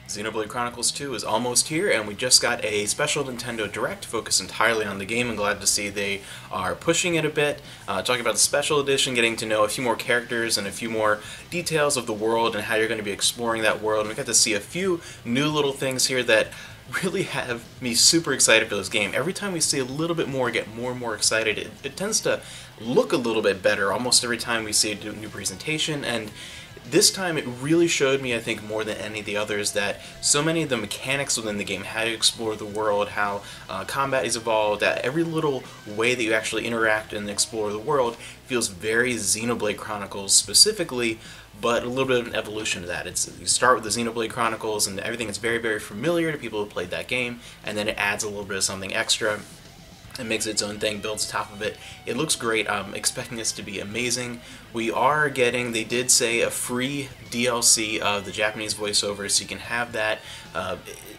Xenoblade Chronicles 2 is almost here, and we just got a special Nintendo Direct focused entirely on the game. I'm glad to see they are pushing it a bit, talking about the special edition, getting to know a few more characters and a few more details of the world and how you're going to be exploring that world. And we got to see a few new little things here that really have me super excited for this game. Every time we see a little bit more, I get more and more excited. It tends to look a little bit better almost every time we see a new presentation, and this time it really showed me, I think, more than any of the others, that so many of the mechanics within the game, how you explore the world, how combat is evolved, that every little way that you actually interact and explore the world feels very Xenoblade Chronicles specifically, but a little bit of an evolution to that. You start with the Xenoblade Chronicles and everything is very, very familiar to people who played that game, and then it adds a little bit of something extra. It makes its own thing, builds top of it. It looks great. I'm expecting this to be amazing. We are getting, they did say, a free DLC of the Japanese voiceover, so you can have that.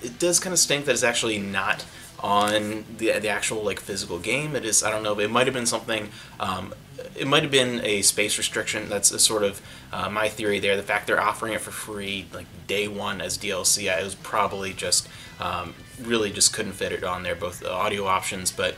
It does kind of stink that it's actually not on the actual like physical game. It is, I don't know, but it might have been something, it might have been a space restriction. That's a sort of my theory there. The fact they're offering it for free like day one as DLC, it was probably just really just couldn't fit it on there, both the audio options, but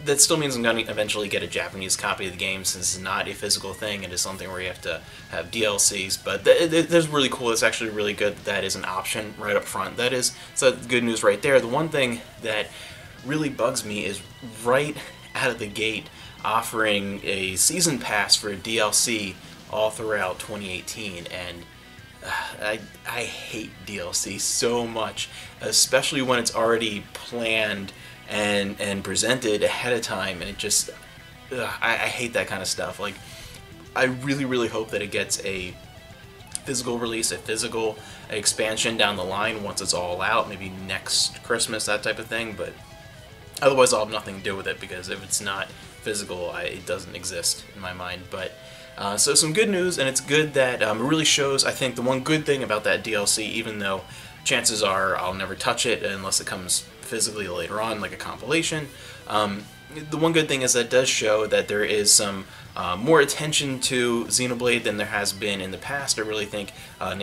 that still means I'm going to eventually get a Japanese copy of the game, since it's not a physical thing. It is something where you have to have DLCs, but that's really cool. It's actually really good that is an option right up front. That is, so good news right there. The one thing that really bugs me is right out of the gate offering a season pass for a DLC all throughout 2018, and I hate DLC so much, especially when it's already planned and presented ahead of time, and it just, I hate that kind of stuff. Like, I really, really hope that it gets a physical release, a physical expansion down the line once it's all out, maybe next Christmas, that type of thing, but otherwise I'll have nothing to do with it, because if it's not physical, it doesn't exist in my mind. But so some good news, and it's good that it really shows, I think, the one good thing about that DLC, even though chances are I'll never touch it unless it comes physically later on, like a compilation. The one good thing is that it does show that there is some more attention to Xenoblade than there has been in the past. I really think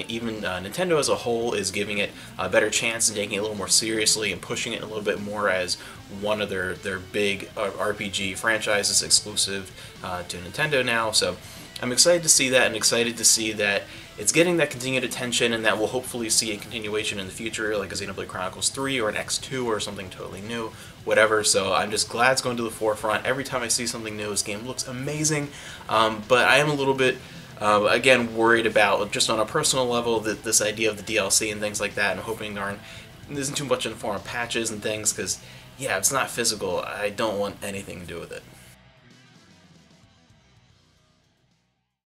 even Nintendo as a whole is giving it a better chance and taking it a little more seriously and pushing it a little bit more as one of their big RPG franchises exclusive to Nintendo now. So I'm excited to see that, and excited to see that it's getting that continued attention, and that we'll hopefully see a continuation in the future, like a Xenoblade Chronicles 3 or an X2 or something totally new, whatever. So I'm just glad it's going to the forefront. Every time I see something new, this game looks amazing, but I am a little bit, again, worried about, just on a personal level, that this idea of the DLC and things like that, and hoping there isn't too much in the form of patches and things, because, yeah, it's not physical. I don't want anything to do with it.